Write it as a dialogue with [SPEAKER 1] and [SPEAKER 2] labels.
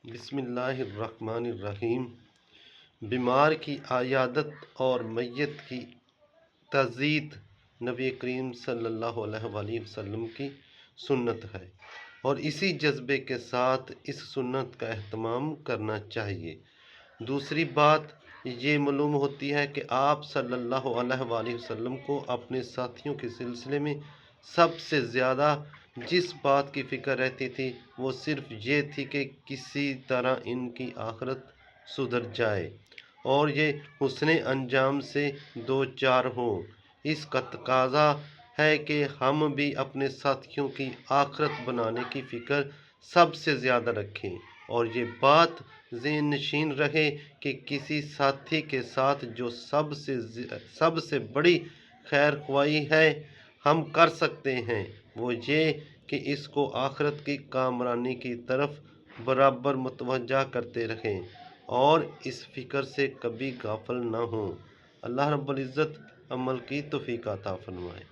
[SPEAKER 1] بسم اللہ الرحمن الرحیم۔ بیمار کی عیادت اور میت کی تعزیت نبی کریم صلی اللہ علیہ وآلہ وسلم کی سنت ہے، اور اسی جذبے کے ساتھ اس سنت کا اہتمام کرنا چاہیے۔ دوسری بات یہ معلوم ہوتی ہے کہ آپ صلی اللہ علیہ وآلہ وسلم کو اپنے ساتھیوں کے سلسلے میں سب سے زیادہ جس بات کی فکر رہتی تھی وہ صرف یہ تھی کہ کسی طرح ان کی آخرت سدھر جائے اور یہ حسن انجام سے دوچار ہوں۔ اس کا تقاضا ہے کہ ہم بھی اپنے ساتھیوں کی آخرت بنانے کی فکر سب سے زیادہ رکھیں، اور یہ بات ذہن نشین رہے کہ کسی ساتھی کے ساتھ جو سب سے بڑی خیر خواہی ہے ہم کر سکتے ہیں وہ یہ کہ اس کو آخرت کی کامرانی کی طرف برابر متوجہ کرتے رہیں اور اس فکر سے کبھی غافل نہ ہوں۔ اللہ رب العزت عمل کی توفیق عطا فرمائے۔